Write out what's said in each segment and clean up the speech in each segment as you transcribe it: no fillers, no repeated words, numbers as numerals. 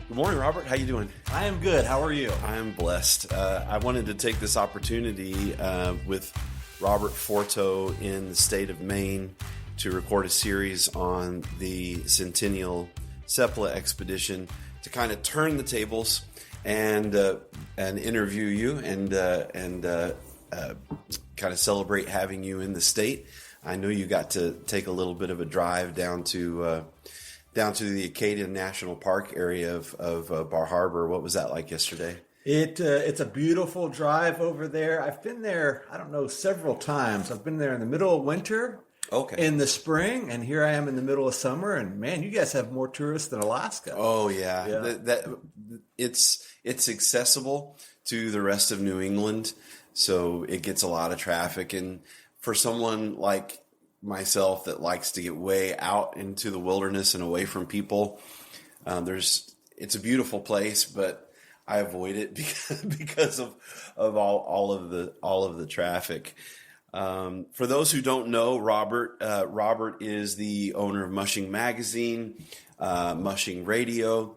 Good morning, Robert. How you doing? I am good. How are you? I am blessed. I wanted to take this opportunity with Robert Forto in the state of Maine to record a series on the Centennial Seppala expedition to kind of turn the tables and interview you and kind of celebrate having you in the state. I know you got to take a little bit of a drive down to the Acadia National Park area of Bar Harbor. What was that like yesterday? It's a beautiful drive over there. I've been there, I don't know, several times. I've been there in the middle of winter, in the spring, and here I am in the middle of summer. And man, you guys have more tourists than Alaska. Oh yeah. It's accessible to the rest of New England, so it gets a lot of traffic. And for someone like myself that likes to get way out into the wilderness and away from people, it's a beautiful place, but I avoid it because of all of the traffic. For those who don't know, Robert is the owner of Mushing Magazine, Mushing Radio.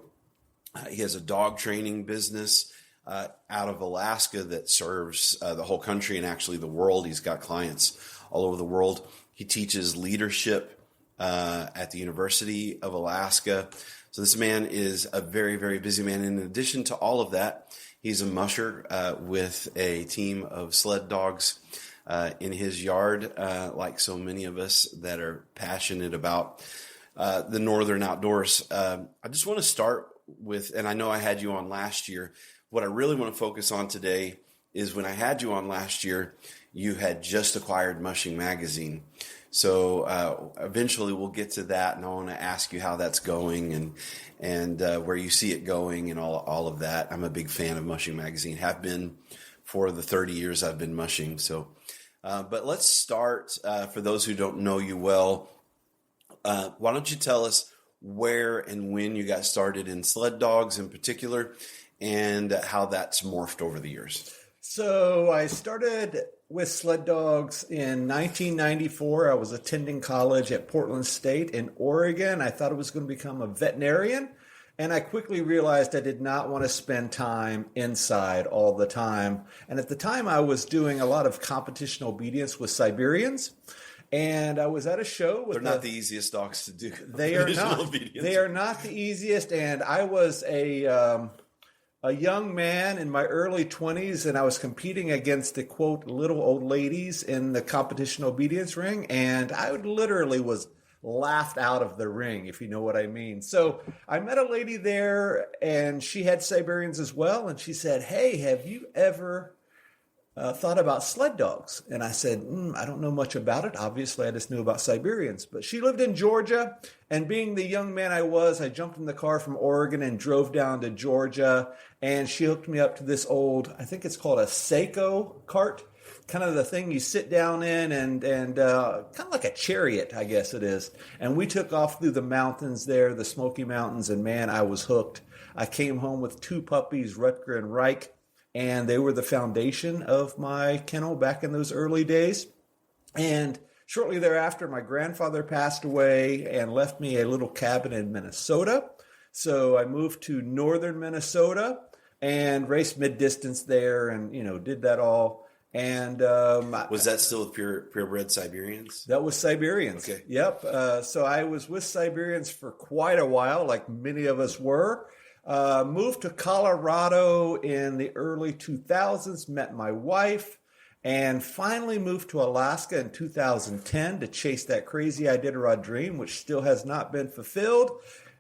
He has a dog training business out of Alaska that serves the whole country and actually the world. He's got clients all over the world. He teaches leadership at the University of Alaska. So this man is a very, very busy man. In addition to all of that, he's a musher with a team of sled dogs in his yard, like so many of us that are passionate about the northern outdoors. I just want to start with, and I know I had you on last year, what I really want to focus on today is when I had you on last year, you had just acquired Mushing Magazine. So eventually we'll get to that, and I want to ask you how that's going and where you see it going and all of that. I'm a big fan of Mushing Magazine, have been for the 30 years I've been mushing. So, but let's start, for those who don't know you well, why don't you tell us where and when you got started in sled dogs in particular, and how that's morphed over the years. So I started with sled dogs in 1994. I was attending college at Portland State in Oregon. I thought I was going to become a veterinarian, and I quickly realized I did not want to spend time inside all the time. And at the time, I was doing a lot of competition obedience with Siberians. And I was at a show with They're not the easiest dogs to do. They are not. They are not the easiest. And I was a young man in my early 20s, and I was competing against the, quote, little old ladies in the competition obedience ring. And I literally was laughed out of the ring, if you know what I mean. So I met a lady there, and she had Siberians as well. And she said, "Hey, have you ever thought about sled dogs?" And I said, I don't know much about it. Obviously, I just knew about Siberians. But she lived in Georgia, and being the young man I was, I jumped in the car from Oregon and drove down to Georgia, and she hooked me up to this old, I think it's called a Seiko cart, kind of the thing you sit down in and kind of like a chariot, I guess it is. And we took off through the mountains there, the Smoky Mountains, and man, I was hooked. I came home with two puppies, Rutger and Reich, and they were the foundation of my kennel back in those early days. And shortly thereafter, my grandfather passed away and left me a little cabin in Minnesota. So I moved to northern Minnesota and raced mid-distance there and, did that all. And was that still with purebred Siberians? That was Siberians. Okay. Yep. So I was with Siberians for quite a while, like many of us were. Moved to Colorado in the early 2000s, met my wife, and finally moved to Alaska in 2010 to chase that crazy Iditarod dream, which still has not been fulfilled.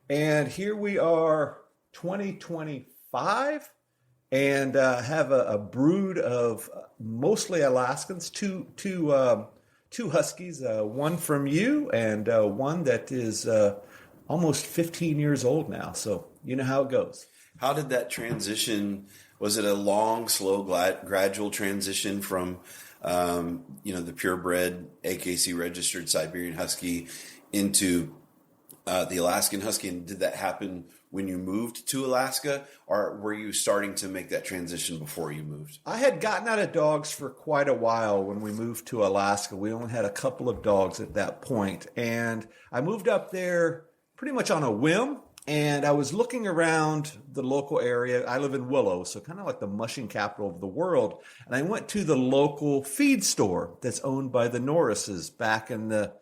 And here we are, 2025, and have a brood of mostly Alaskans, two huskies, one from you and one that is almost 15 years old now. So you know how it goes. How did that transition? Was it a long, slow, gradual transition from, the purebred AKC registered Siberian Husky into the Alaskan Husky? And did that happen when you moved to Alaska, or were you starting to make that transition before you moved? I had gotten out of dogs for quite a while when we moved to Alaska. We only had a couple of dogs at that point. And I moved up there pretty much on a whim. And I was looking around the local area. I live in Willow, so kind of like the mushing capital of the world. And I went to the local feed store that's owned by the Norrises back in the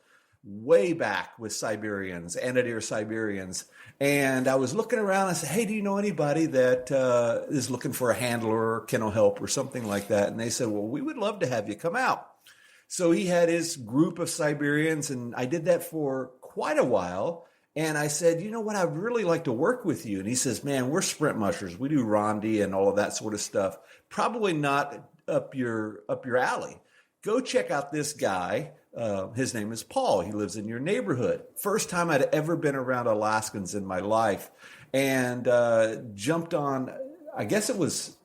way back with Siberians, Anadir Siberians. And I was looking around. I said, hey, do you know anybody that is looking for a handler or kennel help or something like that? And they said, well, we would love to have you come out. So he had his group of Siberians, and I did that for quite a while. And I said, you know what, I'd really like to work with you. And he says, man, we're sprint mushers. We do Rondi and all of that sort of stuff. Probably not up your alley. Go check out this guy. His name is Paul. He lives in your neighborhood. First time I'd ever been around Alaskans in my life, and jumped on. I guess it was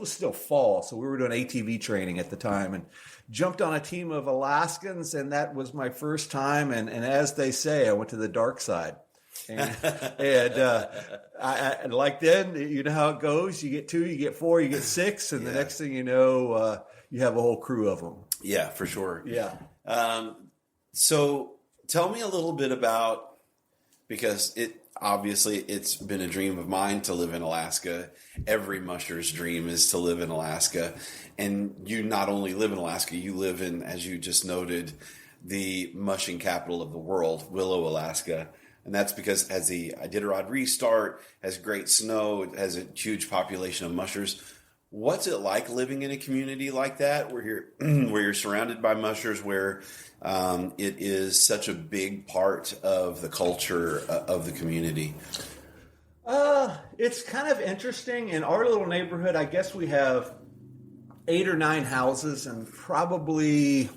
still fall, so we were doing ATV training at the time, and jumped on a team of Alaskans, and that was my first time. And as they say, I went to the dark side. And I like then, you know how it goes. You get 2, you get 4, you get 6, and the next thing you know, you have a whole crew of them. Yeah, for sure. Yeah. So tell me a little bit about, because it's been a dream of mine to live in Alaska. Every musher's dream is to live in Alaska. And you not only live in Alaska, you live in, as you just noted, the mushing capital of the world, Willow, Alaska. And that's because it has the Iditarod restart, has great snow, it has a huge population of mushers. What's it like living in a community like that, where you're surrounded by mushers, where it is such a big part of the culture of the community? It's kind of interesting. In our little neighborhood, I guess we have 8 or 9 houses and probably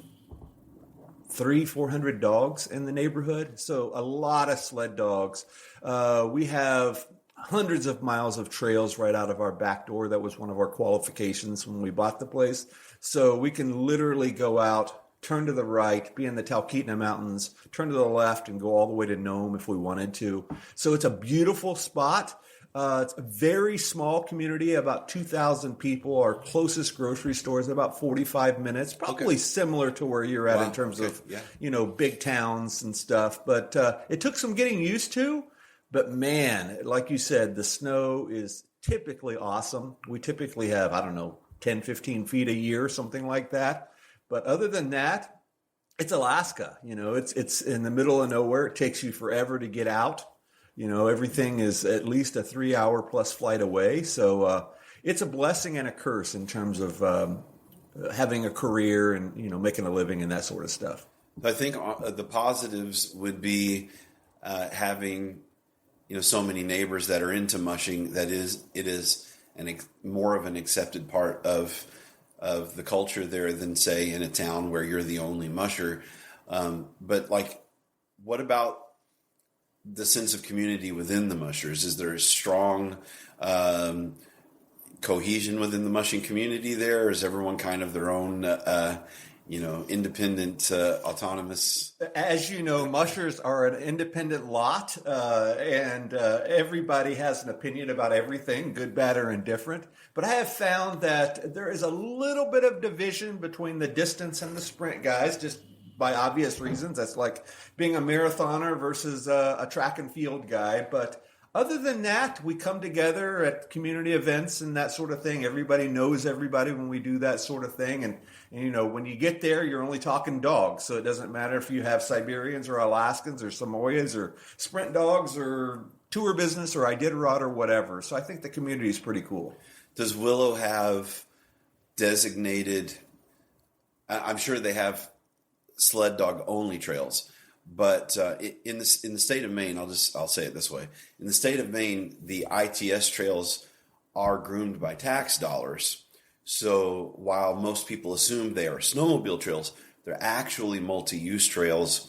300-400 dogs in the neighborhood. So a lot of sled dogs. We have hundreds of miles of trails right out of our back door. That was one of our qualifications when we bought the place. So we can literally go out, turn to the right, be in the Talkeetna Mountains, turn to the left, and go all the way to Nome if we wanted to. So it's a beautiful spot. It's a very small community, about 2,000 people. Our closest grocery store is about 45 minutes, probably similar to where you're at in terms of, big towns and stuff. But it took some getting used to. But man, like you said, the snow is typically awesome. We typically have, 10, 15 feet a year, something like that. But other than that, it's Alaska. It's in the middle of nowhere. It takes you forever to get out. Everything is at least a 3-hour plus flight away. So it's a blessing and a curse in terms of having a career and, making a living and that sort of stuff. I think the positives would be having, so many neighbors that are into mushing. That it is more of an accepted part of the culture there than, say, in a town where you're the only musher. But what about the sense of community within the mushers? Is there a strong cohesion within the mushing community there? Or is everyone kind of their own, independent, autonomous? As you know, mushers are an independent lot, and everybody has an opinion about everything, good, bad, or indifferent. But I have found that there is a little bit of division between the distance and the sprint guys, just by obvious reasons. That's like being a marathoner versus a track and field guy. But other than that, we come together at community events and that sort of thing. Everybody knows everybody when we do that sort of thing. And when you get there, you're only talking dogs. So it doesn't matter if you have Siberians or Alaskans or Samoyeds or sprint dogs or tour business or Iditarod or whatever. So I think the community is pretty cool. Does Willow have designated, I'm sure they have sled dog only trails, but in the state of Maine, I'll say it this way: in the state of Maine, the ITS trails are groomed by tax dollars. So while most people assume they are snowmobile trails, they're actually multi-use trails,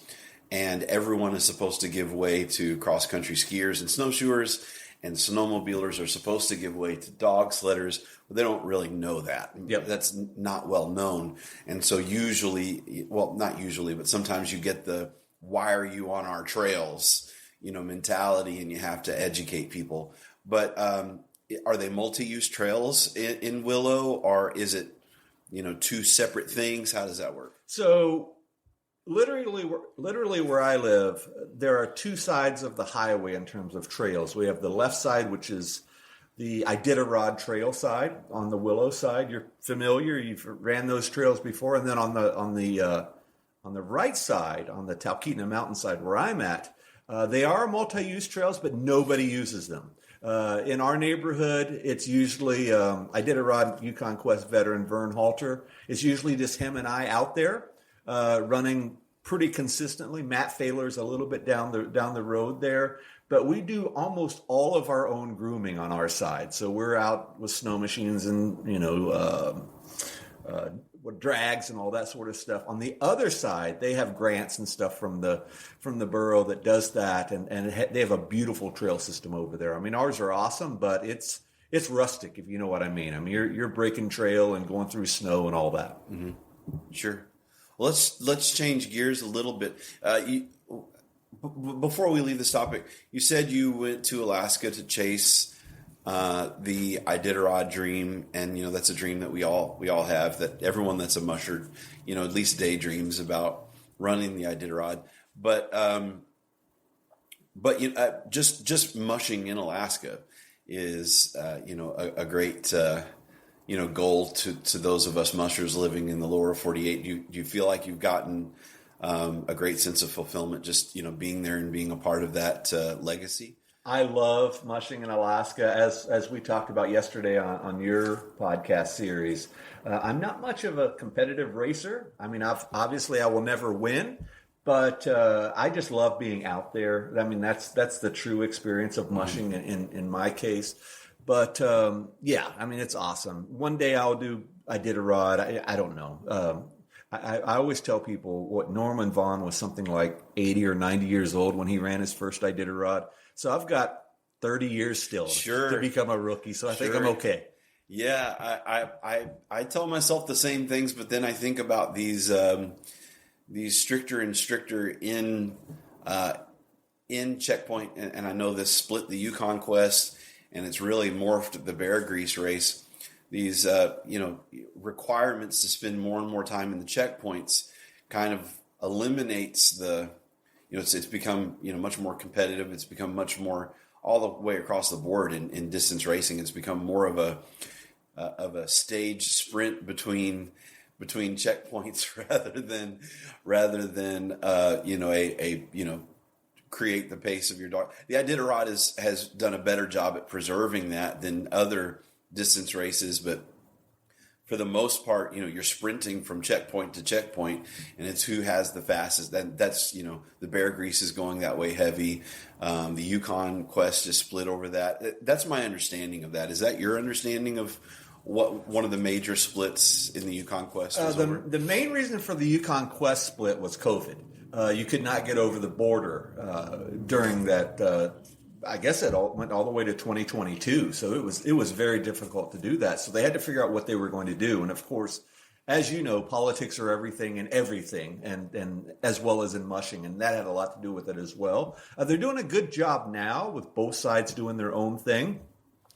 and everyone is supposed to give way to cross-country skiers and snowshoers, and snowmobilers are supposed to give way to dog sledders. But they don't really know that. Yep. That's not well known. And so not usually, but sometimes you get the "why are you on our trails?" mentality, and you have to educate people. But are they multi-use trails in Willow, or is it, two separate things? How does that work? So Literally where I live, there are two sides of the highway in terms of trails. We have the left side, which is the Iditarod trail side. On the Willow side, you're familiar. You've ran those trails before. And then on the right side, on the Talkeetna Mountain side where I'm at, they are multi-use trails, but nobody uses them. In our neighborhood, it's usually Iditarod Yukon Quest veteran Vern Halter. It's usually just him and I out there running pretty consistently. Matt Failer's a little bit down the road there, but we do almost all of our own grooming on our side. So we're out with snow machines and with drags and all that sort of stuff. On the other side, they have grants and stuff from the borough that does that, and they have a beautiful trail system over there. I mean, ours are awesome, but it's rustic, if you know what I mean. I mean, you're breaking trail and going through snow and all that. Mm-hmm. Sure. Well, let's change gears a little bit. Before we leave this topic, you said you went to Alaska to chase the Iditarod dream, and that's a dream that we all have. That everyone that's a musher, at least daydreams about running the Iditarod. But just mushing in Alaska is a great goal to those of us mushers living in the lower 48. Do you feel like you've gotten a great sense of fulfillment just being there and being a part of that legacy? I love mushing in Alaska, as we talked about yesterday on your podcast series. I'm not much of a competitive racer. I mean, obviously I will never win, but I just love being out there. I mean, that's the true experience of mushing in my case. But yeah, I mean, it's awesome. One day I'll do Iditarod. I don't know. I always tell people what Norman Vaughn was something like 80 or 90 years old when he ran his first Iditarod. So I've got 30 years still to become a rookie. So I think I'm okay. Yeah, I tell myself the same things, but then I think about these stricter and stricter in checkpoint, and I know this split the Yukon Quest, and it's really morphed the Bear Grease race. These requirements to spend more and more time in the checkpoints kind of eliminates the. It's become much more competitive. It's become much more all the way across the board in distance racing. It's become more of a stage sprint between checkpoints rather than create the pace of your dog. The Iditarod has done a better job at preserving that than other distance races, but for the most part, you're sprinting from checkpoint to checkpoint, and it's who has the fastest. That's the Bear Grease is going that way heavy. The Yukon Quest is split over that. That's my understanding of that. Is that your understanding of what one of the major splits in the Yukon Quest was over? The main reason for the Yukon Quest split was COVID. You could not get over the border during that. I guess it went all the way to 2022, so it was very difficult to do that. So they had to figure out what they were going to do, and of course, as you know, politics are everything, and as well as in mushing, and that had a lot to do with it as well. They're doing a good job now with both sides doing their own thing.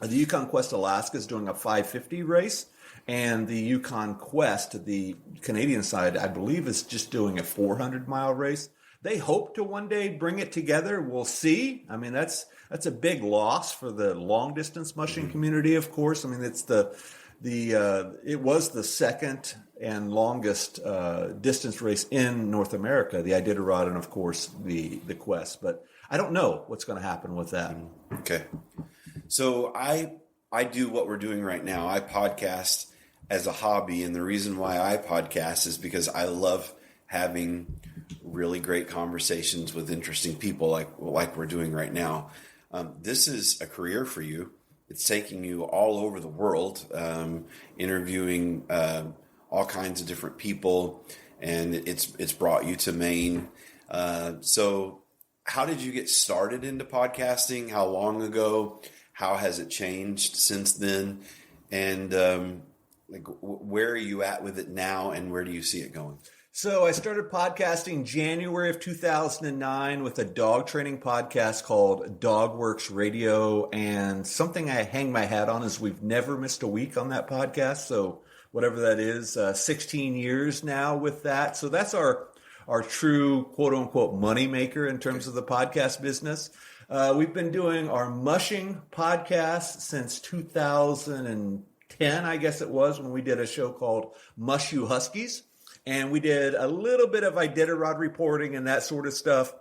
The Yukon Quest Alaska is doing a 550 race, and the Yukon Quest, the Canadian side, I believe, is just doing a 400-mile race. They hope to one day bring it together. We'll see. I mean, that's a big loss for the long distance mushing community, of course. I mean, it's it was the second and longest distance race in North America, the Iditarod, and of course the Quest. But I don't know what's going to happen with that. Okay. So I do what we're doing right now. I podcast as a hobby, and the reason why I podcast is because I love having really great conversations with interesting people like we're doing right now. This is a career for you. It's taking you all over the world, interviewing all kinds of different people, and it's brought you to Maine. So how did you get started into podcasting? How long ago? How has it changed since then? And where are you at with it now, and where do you see it going? So I started podcasting January of 2009 with a dog training podcast called Dogworks Radio. And something I hang my hat on is we've never missed a week on that podcast. So whatever that is, 16 years now with that. So that's our our true quote unquote money maker in terms of the podcast business. We've been doing our mushing podcast since 2010, I guess it was, when we did a show called Mush You Huskies. And we did a little bit of Iditarod reporting and that sort of stuff.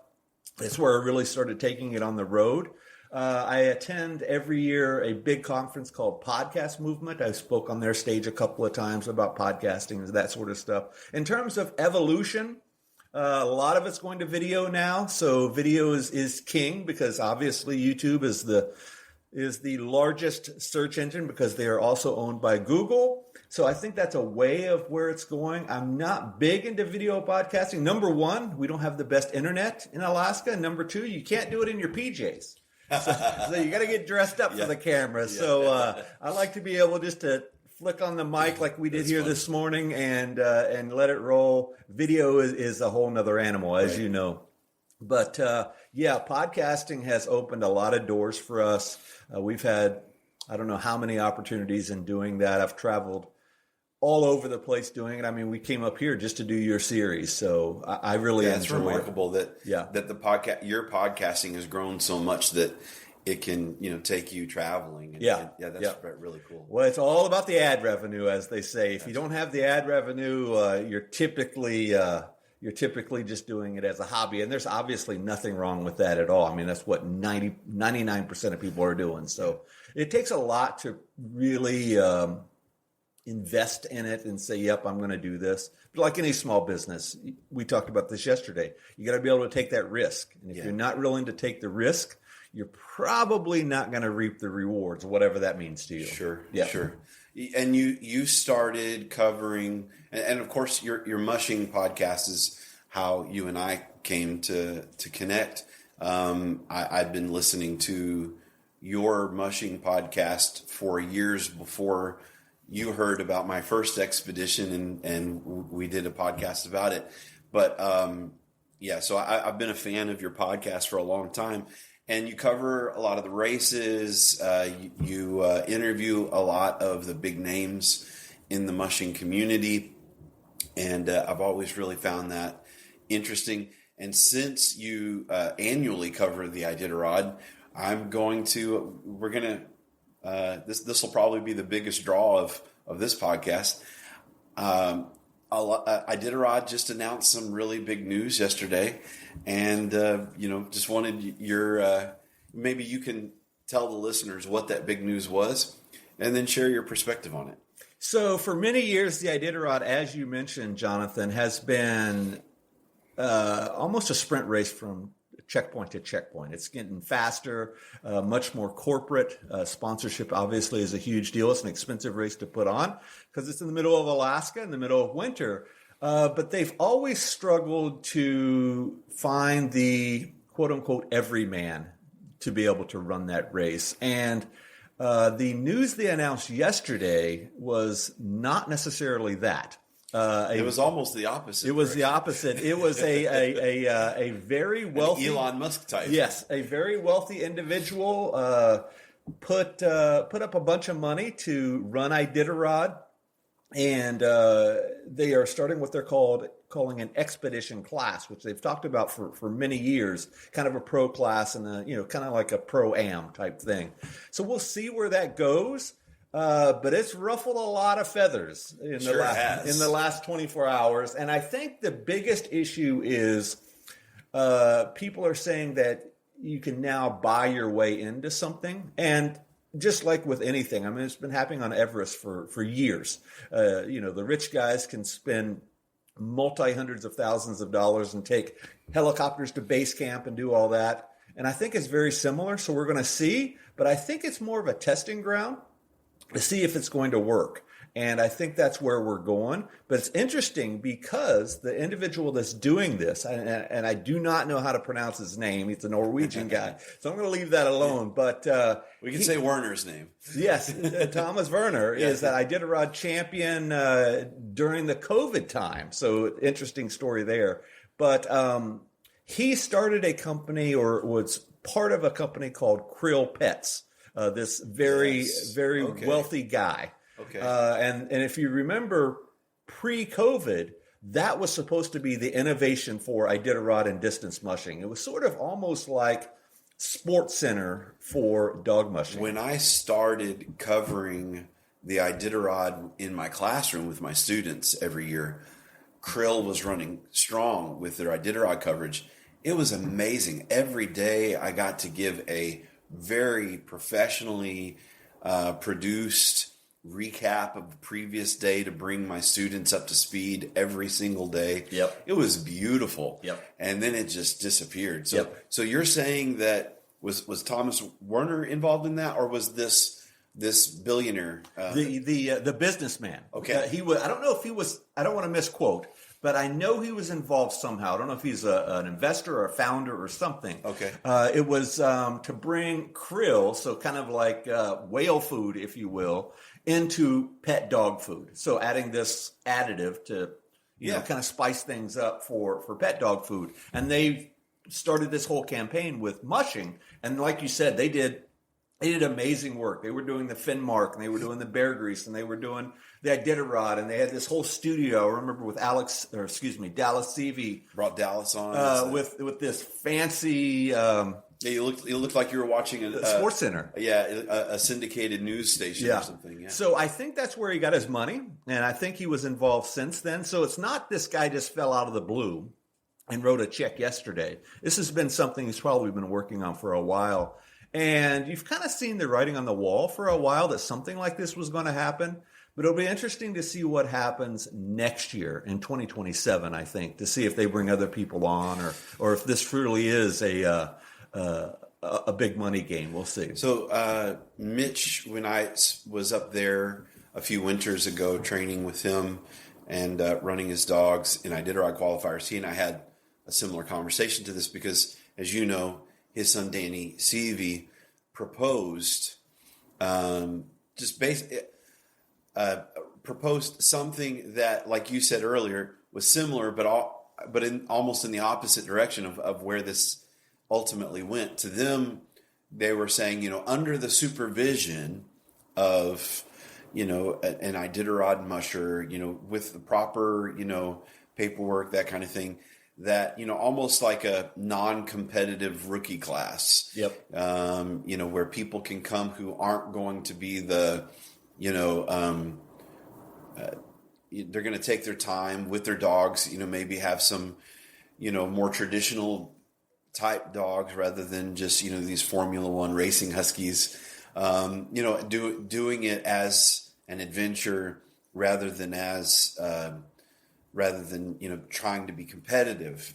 That's where I really started taking it on the road. I attend every year a big conference called Podcast Movement. I spoke on their stage a couple of times about podcasting and that sort of stuff. In terms of evolution, a lot of it's going to video now. So video is king, because obviously YouTube is the largest search engine, because they are also owned by Google. So I think that's a way of where it's going. I'm not big into video podcasting. Number one, we don't have the best internet in Alaska. Number two, you can't do it in your PJs. So you got to get dressed up for the camera. So I like to be able just to flick on the mic like we did here this morning and let it roll. Video is a whole nother animal, as you know. But podcasting has opened a lot of doors for us. We've had, I don't know how many opportunities in doing that. I've traveled all over the place doing it. I mean, we came up here just to do your series, so I really enjoy it. It's remarkable that the podcast, your podcasting has grown so much that it can take you traveling. And, that's really cool. Well, it's all about the ad revenue, as they say. If you don't have the ad revenue, you're typically just doing it as a hobby, and there's obviously nothing wrong with that at all. I mean, that's what 99% of people are doing. So it takes a lot to really invest in it and say, yep, I'm going to do this. But like any small business, we talked about this yesterday, you got to be able to take that risk. And if you're not willing to take the risk, you're probably not going to reap the rewards, whatever that means to you. Sure. And you started covering, and of course your mushing podcast is how you and I came to connect. I'd been listening to your mushing podcast for years before you heard about my first expedition, and we did a podcast about it. But so I've been a fan of your podcast for a long time, and you cover a lot of the races. You interview a lot of the big names in the mushing community, and I've always really found that interesting. And since you annually cover the Iditarod, this will probably be the biggest draw of this podcast. Iditarod just announced some really big news yesterday, and just wanted your maybe you can tell the listeners what that big news was, and then share your perspective on it. So for many years, the Iditarod, as you mentioned, Jonathan, has been almost a sprint race from checkpoint to checkpoint. It's getting faster, much more corporate. Sponsorship obviously is a huge deal. It's an expensive race to put on because it's in the middle of Alaska, in the middle of winter. But they've always struggled to find the quote unquote everyman to be able to run that race. And the news they announced yesterday was not necessarily that. It was almost the opposite. It was the opposite. It was a very wealthy Elon Musk type. Yes, a very wealthy individual put up a bunch of money to run Iditarod, and they are starting what they're calling an expedition class, which they've talked about for many years, kind of a pro class and kind of like a pro-am type thing. So we'll see where that goes. But it's ruffled a lot of feathers in the last 24 hours. And I think the biggest issue is people are saying that you can now buy your way into something. And just like with anything, I mean, it's been happening on Everest for years. The rich guys can spend multi-hundreds of thousands of dollars and take helicopters to base camp and do all that. And I think it's very similar. So we're going to see. But I think it's more of a testing ground to see if it's going to work. And I think that's where we're going. But it's interesting because the individual that's doing this, and I do not know how to pronounce his name. He's a Norwegian guy. So I'm going to leave that alone. But we can say Werner's name. Yes, Thomas Werner is that Iditarod champion during the COVID time. So interesting story there. But he started a company, or was part of a company called Krill Pets. This very wealthy guy. Okay. And if you remember pre-COVID, that was supposed to be the innovation for Iditarod and distance mushing. It was sort of almost like Sports Center for dog mushing. When I started covering the Iditarod in my classroom with my students every year, Krill was running strong with their Iditarod coverage. It was amazing. Every day I got to give a very professionally produced recap of the previous day to bring my students up to speed every single day. Yep. It was beautiful. Yep. And then it just disappeared. So, Yep. so you're saying that was Thomas Werner involved in that, or was this billionaire? The businessman. Okay. He was. I don't know if he was. I don't want to misquote, but I know he was involved somehow. I don't know if he's an investor or a founder or something. Okay. It was to bring krill, so kind of like whale food, if you will, into pet dog food. So adding this additive to, you know, kind of spice things up for pet dog food. And they started this whole campaign with mushing. And like you said, they did amazing work. They were doing the Finmark, and they were doing the bear grease, and they were doing the Iditarod, and they had this whole studio. I remember with Dallas Seavey. Brought Dallas on With this fancy you looked like you were watching a Sports Center. a syndicated news station or something. Yeah. So I think that's where he got his money, and I think he was involved since then. So it's not this guy just fell out of the blue and wrote a check yesterday. This has been something he's probably been working on for a while. And you've kind of seen the writing on the wall for a while that something like this was going to happen. But it'll be interesting to see what happens next year in 2027, I think, to see if they bring other people on or if this truly is a big money game. We'll see. So Mitch, when I was up there a few winters ago training with him and running his dogs in Iditarod qualifiers, he and I had a similar conversation to this because, as you know, his son Danny Seavey proposed proposed something that, like you said earlier, was similar, but almost in the opposite direction of where this ultimately went. To them, they were saying, under the supervision of, an Iditarod musher, with the proper, paperwork, that kind of thing, that, almost like a non-competitive rookie class. Yep. Where people can come who aren't going to be the, they're going to take their time with their dogs, maybe have some, more traditional type dogs rather than just, these Formula One racing huskies, doing it as an adventure rather than trying to be competitive.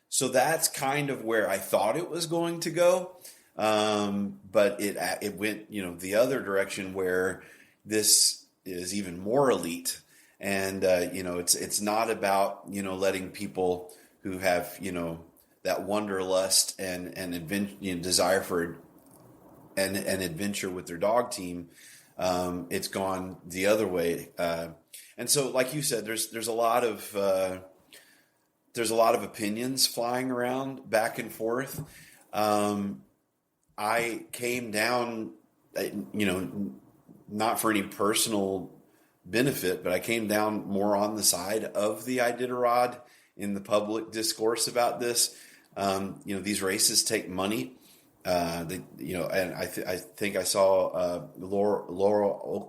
So that's kind of where I thought it was going to go. But it went, the other direction where this is even more elite. And, it's not about, letting people who have, that wanderlust and desire for an adventure with their dog team. It's gone the other way. And so, like you said, there's a lot of opinions flying around back and forth. I came down, not for any personal benefit, but I came down more on the side of the Iditarod in the public discourse about this. These races take money. And I think I saw Laura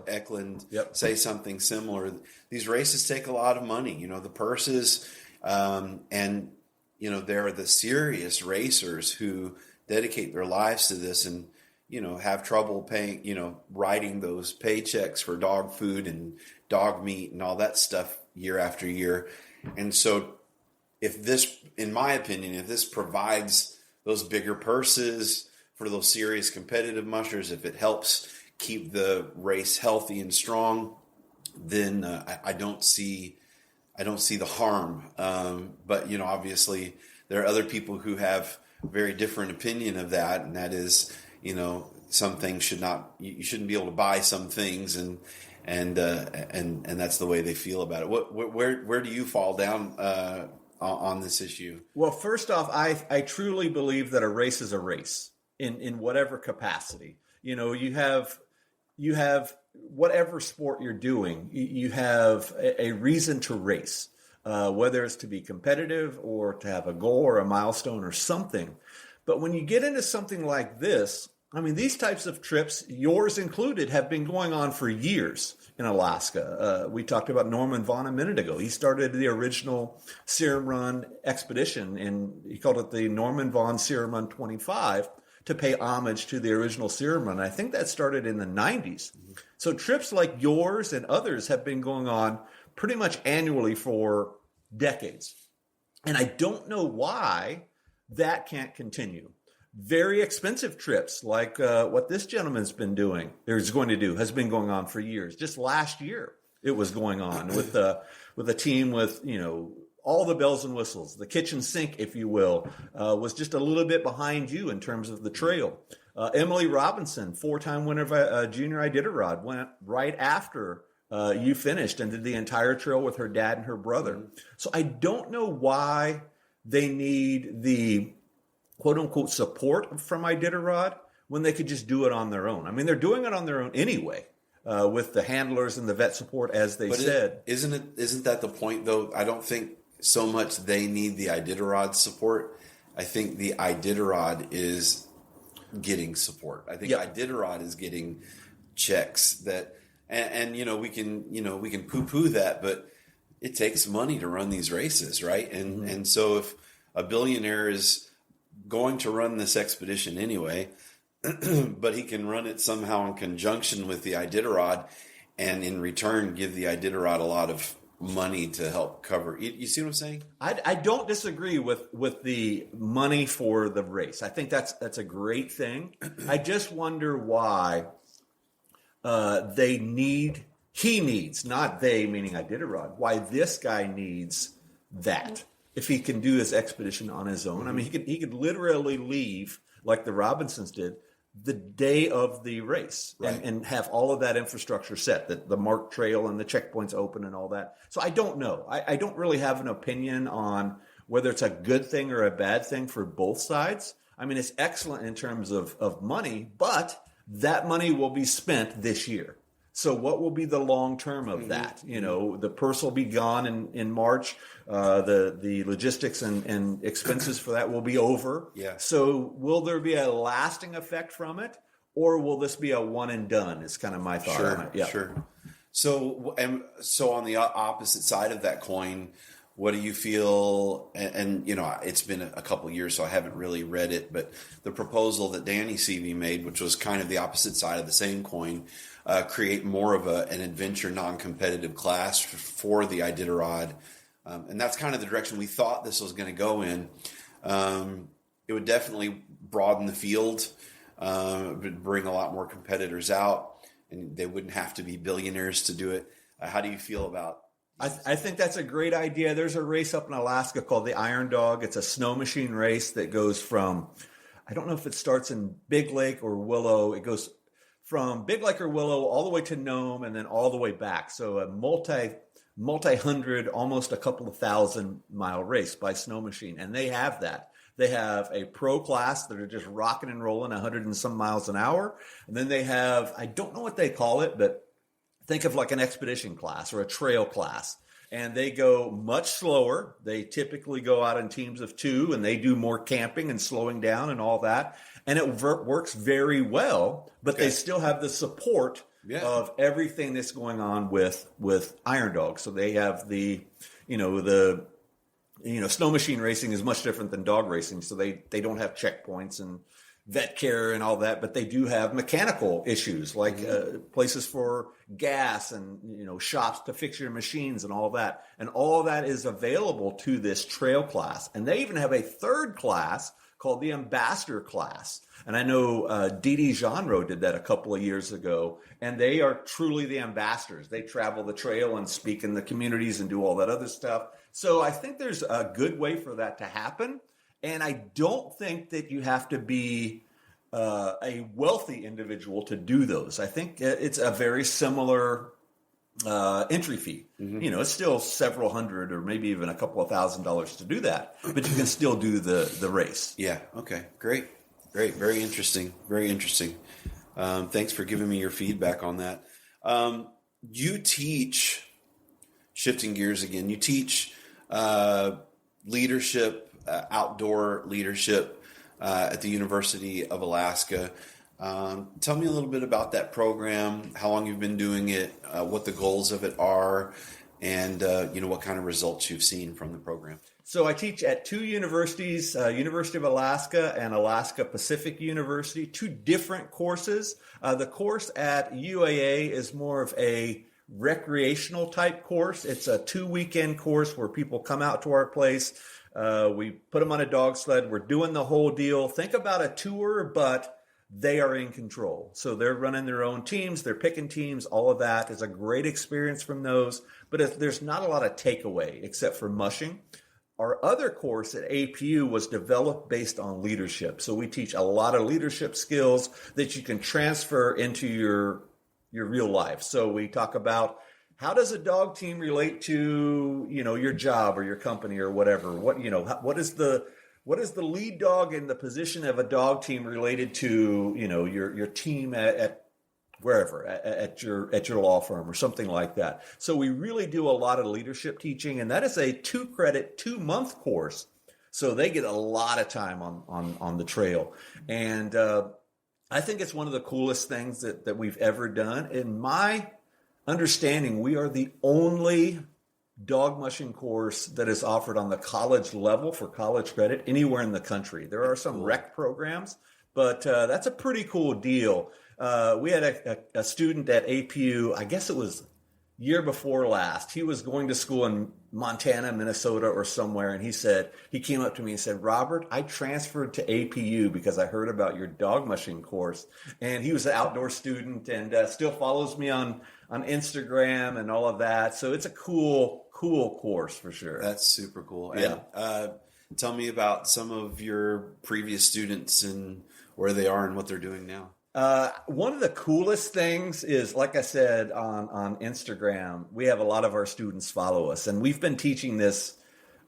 Eklund say something similar. These races take a lot of money. The purses, and there are the serious racers who dedicate their lives to this and have trouble paying, writing those paychecks for dog food and dog meat and all that stuff year after year. And so, if this, in my opinion, if this provides those bigger purses for those serious competitive mushers, if it helps keep the race healthy and strong, then I don't see the harm. But obviously there are other people who have very different opinion of that, and that is, some things you shouldn't be able to buy some things, and that's the way they feel about it. Where do you fall down on this issue? Well, first off, I truly believe that a race is a race in whatever capacity. You have whatever sport you're doing, you have a reason to race, whether it's to be competitive or to have a goal or a milestone or something. But when you get into something like this, I mean, these types of trips, yours included, have been going on for years in Alaska. We talked about Norman Vaughan a minute ago. He started the original Serum Run expedition, and he called it the Norman Vaughan Serum Run 25 to pay homage to the original Serum Run. I think that started in the 90s. So trips like yours and others have been going on pretty much annually for decades. And I don't know why that can't continue. Very expensive trips like what this gentleman's been doing, or is going to do, has been going on for years. Just last year, it was going on with a team with, all the bells and whistles. The kitchen sink, if you will, was just a little bit behind you in terms of the trail. Emily Robinson, 4-time winner of Junior Iditarod, went right after you finished and did the entire trail with her dad and her brother. So I don't know why they need the quote-unquote support from Iditarod when they could just do it on their own. I mean, they're doing it on their own anyway, with the handlers and the vet support, as they said. Isn't that the point, though? I don't think so much they need the Iditarod support. I think the Iditarod is getting support. I think Iditarod is getting checks that, and we can poo-poo that, but it takes money to run these races, right? And so if a billionaire is going to run this expedition anyway, but he can run it somehow in conjunction with the Iditarod, and in return give the Iditarod a lot of money to help cover. You see what I'm saying? I don't disagree with the money for the race. I think that's a great thing. I just wonder why he needs, not they, meaning Iditarod, why this guy needs that. If he can do his expedition on his own. I mean, he could literally leave, like the Robinsons did, the day of the race, right, and have all of that infrastructure set, that the marked trail and the checkpoints open and all that. So I don't know. I don't really have an opinion on whether it's a good thing or a bad thing for both sides. I mean, it's excellent in terms of money, but that money will be spent this year. So what will be the long term of that? The purse will be gone in March. The logistics and expenses for that will be over. Yeah. So will there be a lasting effect from it, or will this be a one and done? Is kind of my thought on it. Yeah. Sure. So on the opposite side of that coin, what do you feel? And it's been a couple of years, so I haven't really read it, but the proposal that Danny Seavey made, which was kind of the opposite side of the same coin, create more of an adventure, non-competitive class for the Iditarod. And that's kind of the direction we thought this was going to go in. It would definitely broaden the field, would bring a lot more competitors out, and they wouldn't have to be billionaires to do it. How do you feel about? I think that's a great idea. There's a race up in Alaska called the Iron Dog. It's a snow machine race that goes from, I don't know if it starts in Big Lake or Willow. It goes from Big Lake or Willow all the way to Nome and then all the way back. So a multi-hundred, almost a couple of 1,000-mile race by snow machine. And they have that. They have a pro class that are just rocking and rolling 100 and some miles an hour. And then they have, I don't know what they call it, but think of like an expedition class or a trail class. And they go much slower. They typically go out in teams of 2, and they do more camping and slowing down and all that. And it works very well, but they still have the support of everything that's going on with Iron Dog. So they have the snow machine racing is much different than dog racing. So they don't have checkpoints and vet care and all that, but they do have mechanical issues like places for gas and shops to fix your machines and all that. And all that is available to this trail class. And they even have a third class called the Ambassador class. And I know Didi Jeanreau did that a couple of years ago, and they are truly the ambassadors. They travel the trail and speak in the communities and do all that other stuff. So I think there's a good way for that to happen. And I don't think that you have to be a wealthy individual to do those. I think it's a very similar entry fee. It's still several hundred or maybe even a couple of $1,000s to do that, but you can still do the race. Yeah. Okay. Great. Very interesting. Thanks for giving me your feedback on that. You teach, shifting gears again, you teach leadership, outdoor leadership at the University of Alaska. Tell me a little bit about that program, how long you've been doing it, what the goals of it are, and what kind of results you've seen from the program. So I teach at two universities, University of Alaska and Alaska Pacific University, two different courses. The course at UAA is more of a recreational type course. It's a 2-weekend course where people come out to our place. We put them on a dog sled. We're doing the whole deal. Think about a tour, but they are in control. So they're running their own teams. They're picking teams. All of that is a great experience from those. But there's not a lot of takeaway except for mushing. Our other course at APU was developed based on leadership. So we teach a lot of leadership skills that you can transfer into your real life. So we talk about how does a dog team relate to, your job or your company or whatever. What is the lead dog in the position of a dog team related to, your team at wherever, at your law firm or something like that. So we really do a lot of leadership teaching, and that is a 2-credit, 2-month course. So they get a lot of time on the trail. And I think it's one of the coolest things that we've ever done. In my understanding, we are the only dog mushing course that is offered on the college level for college credit anywhere in the country. There are some rec programs, but that's a pretty cool deal. We had a student at APU, I guess it was year before last. He was going to school in Montana, Minnesota, or somewhere, and he came up to me and said, "Robert, I transferred to APU because I heard about your dog mushing course." And he was an outdoor student and still follows me on Instagram and all of that. So it's a cool course for sure. That's super cool. Yeah. And, tell me about some of your previous students and where they are and what they're doing now. One of the coolest things is, like I said, on Instagram, we have a lot of our students follow us, and we've been teaching this,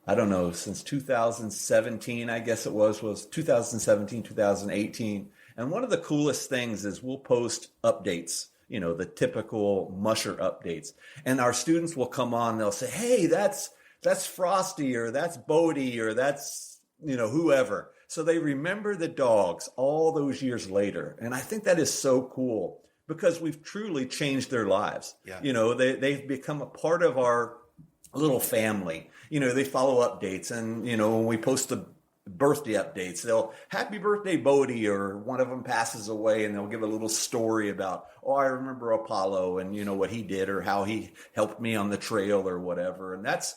I don't know, since 2017, I guess it was 2017, 2018. And one of the coolest things is we'll post updates, the typical musher updates, and our students will come on, they'll say, "Hey, that's Frosty, or that's Bodie, or that's, whoever." So they remember the dogs all those years later. And I think that is so cool because we've truly changed their lives. Yeah. They've become a part of our little family. They follow updates, and, when we post the birthday updates, they'll "Happy birthday, Bodie," or one of them passes away and they'll give a little story about, "Oh, I remember Apollo and, what he did or how he helped me on the trail," or whatever. And that's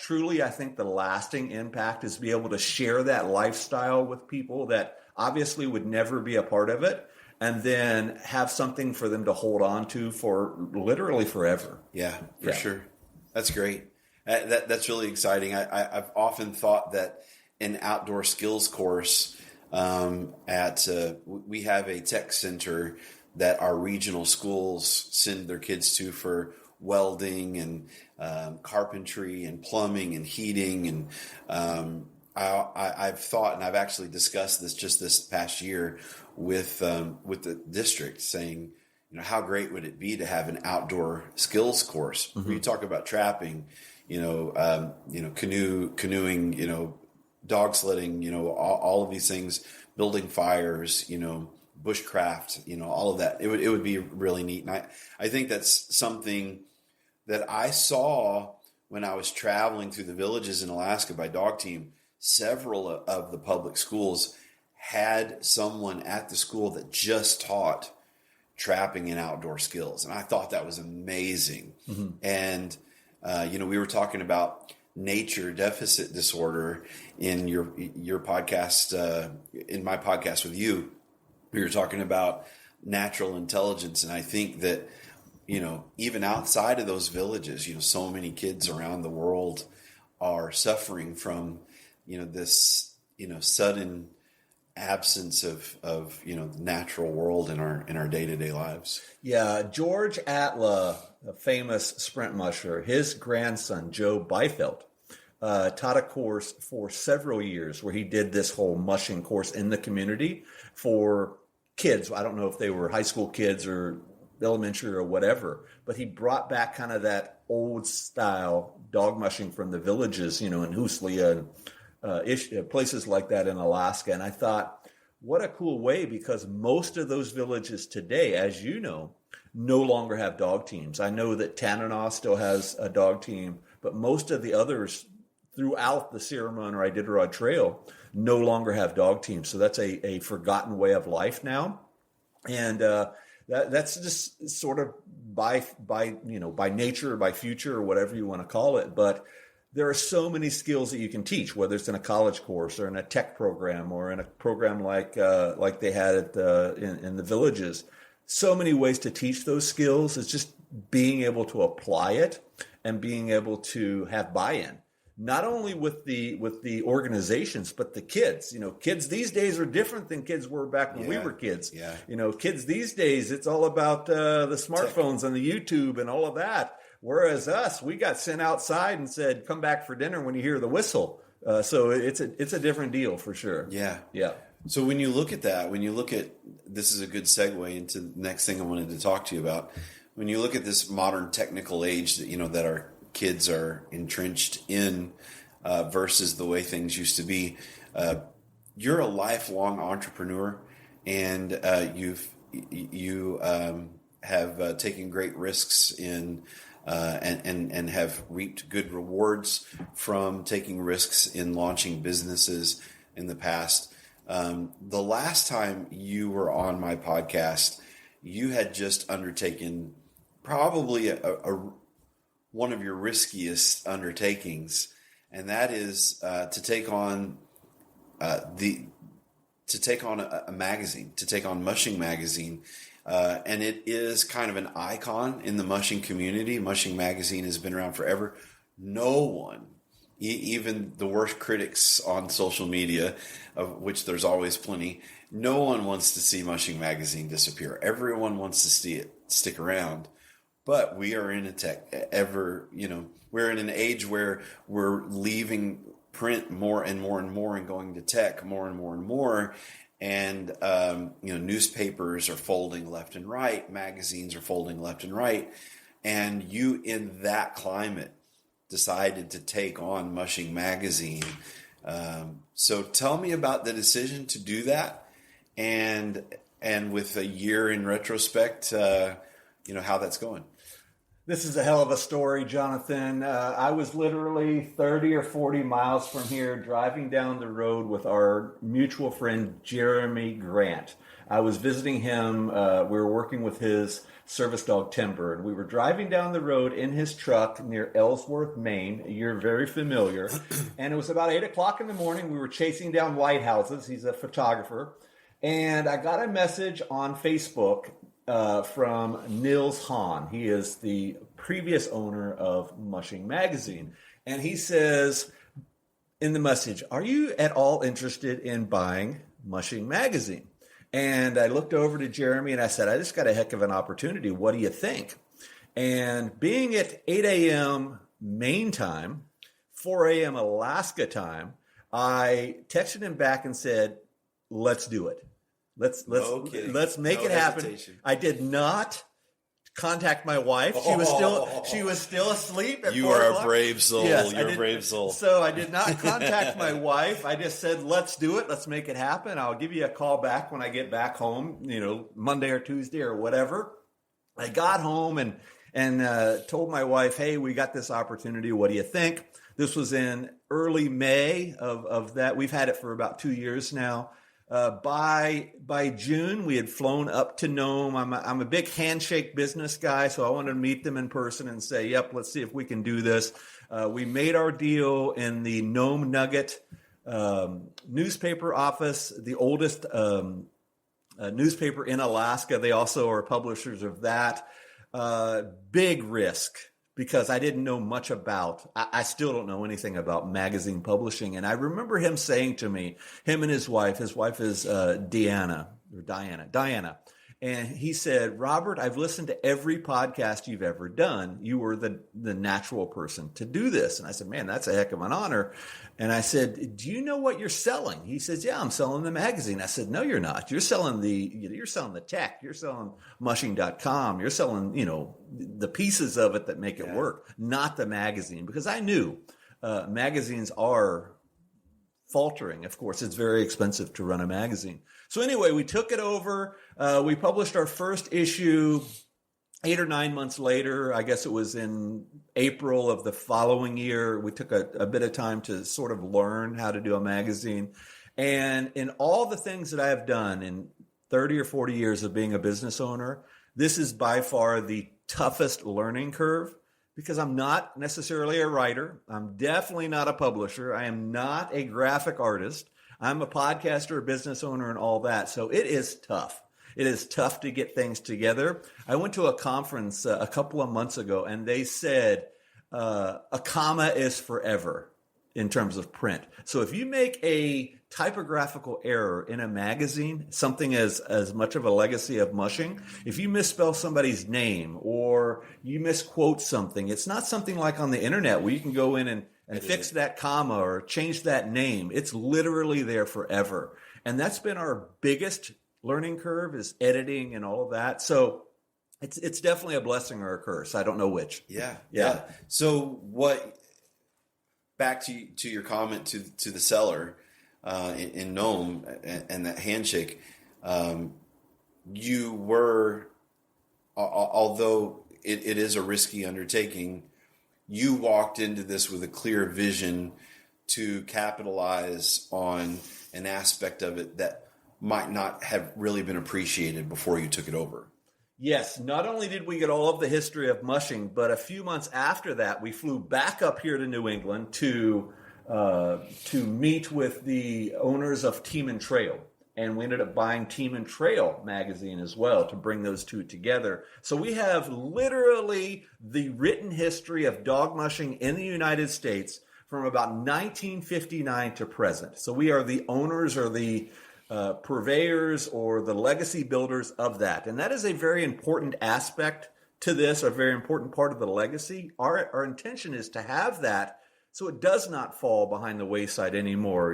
truly, I think, the lasting impact, is to be able to share that lifestyle with people that obviously would never be a part of it, and then have something for them to hold on to for literally forever. Yeah, for sure. That's great. That's really exciting. I've often thought that an outdoor skills course we have a tech center that our regional schools send their kids to for welding and carpentry and plumbing and heating. And I've thought, and I've actually discussed this past year with the district, saying, how great would it be to have an outdoor skills course where you talk about trapping, canoeing, dog sledding, all of these things, building fires, bushcraft, all of that. It would be really neat. And I think that's something that I saw when I was traveling through the villages in Alaska by dog team. Several of the public schools had someone at the school that just taught trapping and outdoor skills. And I thought that was amazing. Mm-hmm. And, we were talking about nature deficit disorder in your podcast, in my podcast with you. We were talking about natural intelligence. And I think that, even outside of those villages, so many kids around the world are suffering from, this, sudden absence of the natural world in our day-to-day lives. Yeah. George Atla, a famous sprint musher, his grandson, Joe Beifeld, taught a course for several years where he did this whole mushing course in the community for kids. I don't know if they were high school kids or elementary or whatever. But he brought back kind of that old style dog mushing from the villages, in Huslia and places like that in Alaska. And I thought, what a cool way, because most of those villages today, as you know, no longer have dog teams. I know that Tanana still has a dog team, but most of the others throughout the Sierra or Iditarod Trail no longer have dog teams. So that's a forgotten way of life now. And that's just sort of by nature or by future or whatever you want to call it. But there are so many skills that you can teach, whether it's in a college course or in a tech program or in a program like they had in the villages. So many ways to teach those skills. It's just being able to apply it and being able to have buy-in, not only with the organizations, but the kids. Kids these days are different than kids were back when we were kids. Yeah. Kids these days, it's all about the smartphones and the YouTube and all of that. Whereas us, we got sent outside and said, come back for dinner when you hear the whistle. So it's a different deal for sure. Yeah. Yeah. So when you look at that, this is a good segue into the next thing I wanted to talk to you about. When you look at this modern technical age that our kids are entrenched in versus the way things used to be, you're a lifelong entrepreneur, and you have taken great risks in and have reaped good rewards from taking risks in launching businesses in the past. The last time you were on my podcast, you had just undertaken probably one of your riskiest undertakings, and that is to take on a magazine, to take on Mushing Magazine. And it is kind of an icon in the mushing community. Mushing Magazine has been around forever. No one, even the worst critics on social media, of which there's always plenty, no one wants to see Mushing Magazine disappear. Everyone wants to see it stick around. But we are in we're in an age where we're leaving print more and more and more and going to tech more and more and more. And, newspapers are folding left and right. Magazines are folding left and right. And you, in that climate, decided to take on Mushing Magazine. So tell me about the decision to do that. And with a year in retrospect, how that's going. This is a hell of a story, Jonathan. I was literally 30 or 40 miles from here driving down the road with our mutual friend, Jeremy Grant. I was visiting him. We were working with his service dog, Timber, and we were driving down the road in his truck near Ellsworth, Maine. You're very familiar. And it was about 8 o'clock in the morning. We were chasing down lighthouses. He's a photographer. And I got a message on Facebook from Nils Hahn. He is the previous owner of Mushing Magazine. And he says in the message, "Are you at all interested in buying Mushing Magazine?" And I looked over to Jeremy and I said, "I just got a heck of an opportunity. What do you think?" And being at 8 a.m. Maine time, 4 a.m. Alaska time, I texted him back and said, "Let's do it. Let's make it happen." I did not contact my wife. She was still asleep. You are a brave soul. Yes, You're a brave soul. So I did not contact my wife. I just said, "Let's do it. Let's make it happen. I'll give you a call back when I get back home. Monday or Tuesday or whatever." I got home and told my wife, "Hey, we got this opportunity. What do you think?" This was in early May of that. We've had it for about 2 years now. By June, we had flown up to Nome. I'm a big handshake business guy, so I wanted to meet them in person and say, "Yep, let's see if we can do this." We made our deal in the Nome Nugget newspaper office, the oldest newspaper in Alaska. They also are publishers of that. Big risk, because I didn't know much about, I still don't know anything about magazine publishing. And I remember him saying to me, him and his wife is Diana. And he said, Robert, I've listened to every podcast you've ever done. You were the natural person to do this. And I said, man, that's a heck of an honor. And I said, do you know what you're selling? He says, yeah, I'm selling the magazine. I said, no, you're not. You're selling the tech. You're selling mushing.com. You're selling, the pieces of it that make it work, not the magazine. Because I knew magazines are faltering. Of course, it's very expensive to run a magazine. So anyway, we took it over. We published our first issue 8 or 9 months later. I guess it was in April of the following year. We took a bit of time to sort of learn how to do a magazine. And in all the things that I have done in 30 or 40 years of being a business owner, this is by far the toughest learning curve. Because I'm not necessarily a writer. I'm definitely not a publisher. I am not a graphic artist. I'm a podcaster, a business owner, and all that. So it is tough. It is tough to get things together. I went to a conference a couple of months ago, and they said a comma is forever in terms of print. So if you make a typographical error in a magazine, something as much of a legacy of mushing, if you misspell somebody's name or you misquote something, it's not something like on the internet where you can go in and fix that comma or change that name. It's literally there forever. And that's been our biggest learning curve, is editing and all of that. So it's definitely a blessing or a curse. I don't know which. Yeah. So back to your comment to the seller in Nome and that handshake, you were, although it is a risky undertaking, you walked into this with a clear vision to capitalize on an aspect of it that might not have really been appreciated before you took it over. Yes, not only did we get all of the history of mushing, but a few months after that, we flew back up here to New England to meet with the owners of Team and Trail. And we ended up buying Team and Trail magazine as well to bring those two together. So we have literally the written history of dog mushing in the United States from about 1959 to present. So we are the owners or the purveyors or the legacy builders of that. And that is a very important aspect to this, a very important part of the legacy. Our intention is to have that so it does not fall behind the wayside anymore.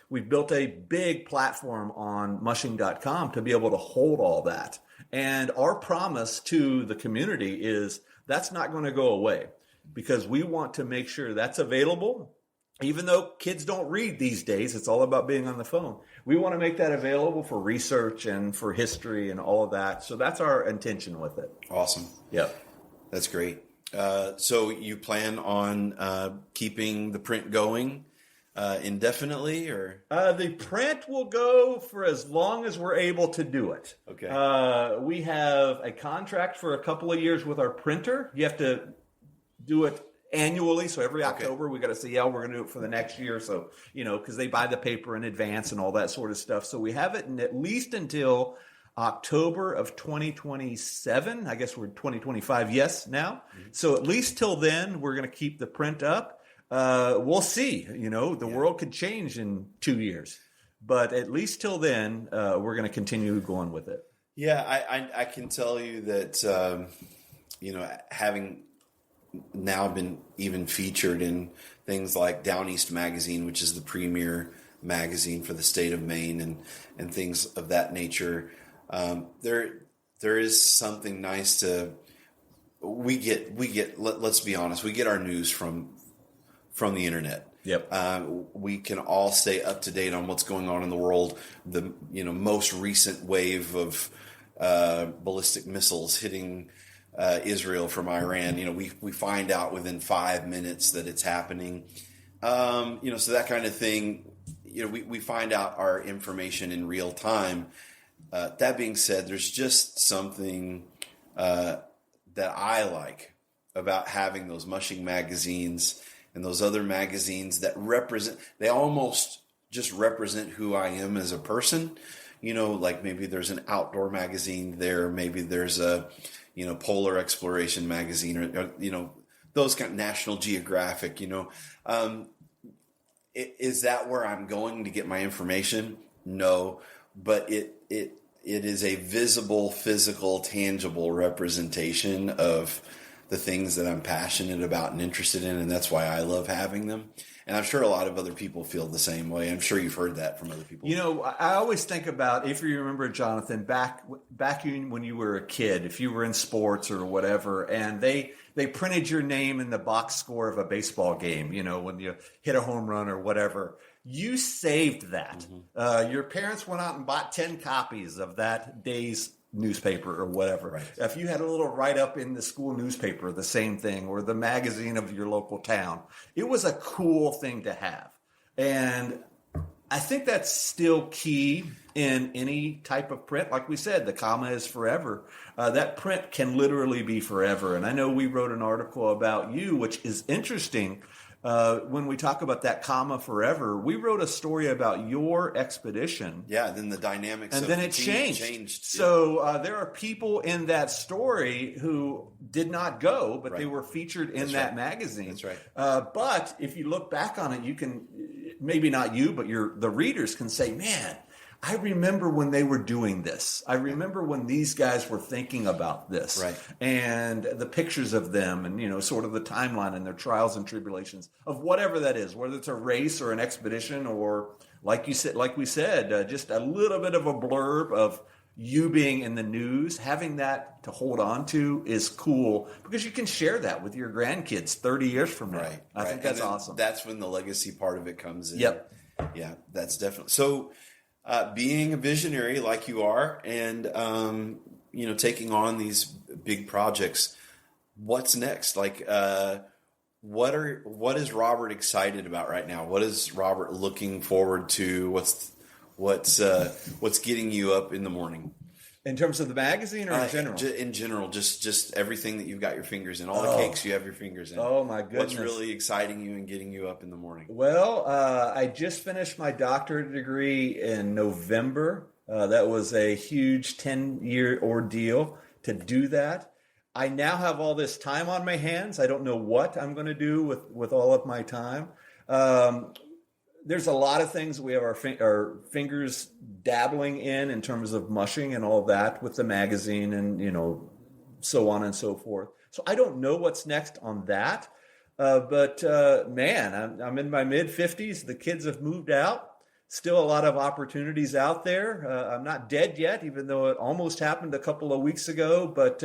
We've built a big platform on mushing.com to be able to hold all that. And our promise to the community is that's not going to go away, because we want to make sure that's available. Even though kids don't read these days, it's all about being on the phone. We want to make that available for research and for history and all of that. So that's our intention with it. Awesome. Yeah. That's great. So you plan on keeping the print going indefinitely, or? The print will go for as long as we're able to do it. Okay. We have a contract for a couple of years with our printer. You have to do it annually, so every October we got to say, we're going to do it for the next year. So, because they buy the paper in advance and all that sort of stuff. So we have it in at least until October of 2027. I guess we're 2025, yes, now. Mm-hmm. So at least till then, we're going to keep the print up. We'll see. The world could change in 2 years. But at least till then, we're going to continue going with it. Yeah, I can tell you that, having now been even featured in things like Down East Magazine, which is the premier magazine for the state of Maine, and things of that nature. There is something nice to, we get, let's be honest, we get our news from the internet. Yep. We can all stay up to date on what's going on in the world. The most recent wave of ballistic missiles hitting Israel from Iran. We find out within 5 minutes that it's happening. So that kind of thing. We find out our information in real time. That being said, there's just something that I like about having those mushing magazines and those other magazines that they almost just represent who I am as a person. Like maybe there's an outdoor magazine there, maybe there's a, polar exploration magazine, or those kind of National Geographic, is that where I'm going to get my information? No, but it it is a visible, physical, tangible representation of the things that I'm passionate about and interested in, and that's why I love having them. And I'm sure a lot of other people feel the same way. I'm sure you've heard that from other people. You know, I always think about, if you remember, Jonathan, back when you were a kid, if you were in sports or whatever, and they printed your name in the box score of a baseball game, you know, when you hit a home run or whatever, you saved that. Mm-hmm. Your parents went out and bought 10 copies of that day's newspaper or whatever. Right. If you had a little write-up in the school newspaper, the same thing, or the magazine of your local town, it was a cool thing to have. And I think that's still key in any type of print. Like we said, the comma is forever. That print can literally be forever. And I know we wrote an article about you, which is interesting. When we talk about that comma forever, we wrote a story about your expedition. Yeah, then the dynamics and of then the it team changed. So there are people in that story who did not go, but Right. they were featured in That's that right. magazine. That's right. But if you look back on it, you can, maybe not you, but the readers can say, man, I remember when they were doing this. I remember when these guys were thinking about this. Right. And the pictures of them and, you know, sort of the timeline and their trials and tribulations of whatever that is, whether it's a race or an expedition or, like we said, just a little bit of a blurb of you being in the news. Having that to hold on to is cool because you can share that with your grandkids 30 years from now. Right. I think that's awesome. That's when the legacy part of it comes in. Yep. Yeah, that's definitely. So being a visionary like you are and, you know, taking on these big projects, what's next? Like, what is Robert excited about right now? What is Robert looking forward to? What's getting you up in the morning? In terms of the magazine or in general? In general, just everything that you've got your fingers in, all the cakes you have your fingers in. Oh, my goodness. What's really exciting you and getting you up in the morning? Well, I just finished my doctorate degree in November. That was a huge 10-year ordeal to do that. I now have all this time on my hands. I don't know what I'm going to do with all of my time. There's a lot of things we have our fingers dabbling in terms of mushing and all that with the magazine and, you know, so on and so forth. So I don't know what's next on that. But man, I'm in my mid-50s. The kids have moved out. Still a lot of opportunities out there. I'm not dead yet, even though it almost happened a couple of weeks ago. But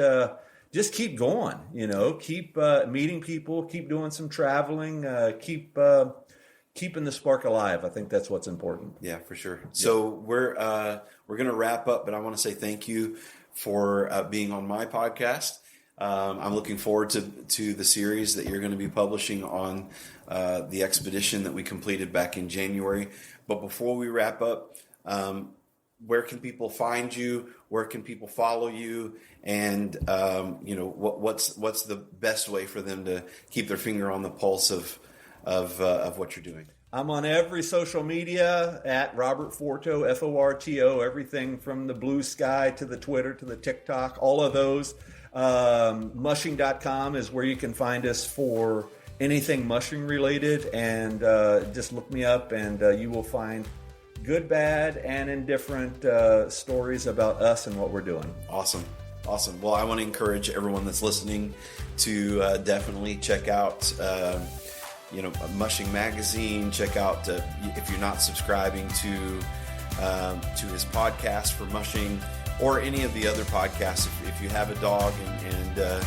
just keep going, you know, keep meeting people, keep doing some traveling, keeping the spark alive. I think that's what's important. Yeah, for sure. So we're going to wrap up, but I want to say thank you for being on my podcast. I'm looking forward to the series that you're going to be publishing on the expedition that we completed back in January. But before we wrap up, where can people find you? Where can people follow you? And you know, what's the best way for them to keep their finger on the pulse of what you're doing? I'm on every social media at Robert Forto, Forto, everything from the Blue Sky to the Twitter to the TikTok, all of those. Mushing.com is where you can find us for anything mushing related, and just look me up and you will find good, bad, and indifferent stories about us and what we're doing. Awesome. Well, I want to encourage everyone that's listening to definitely check out Mushing Magazine. Check out if you're not subscribing to his podcast for mushing or any of the other podcasts. If you have a dog and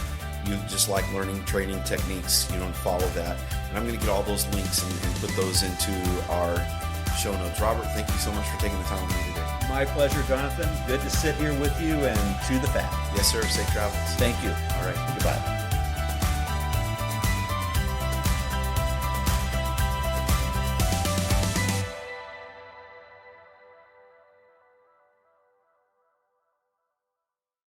you just like learning training techniques, follow that. And I'm going to get all those links and put those into our show notes. Robert, thank you so much for taking the time with me today. My pleasure, Jonathan. Good to sit here with you and chew the fat. Yes, sir. Safe travels. Thank you. All right. Goodbye.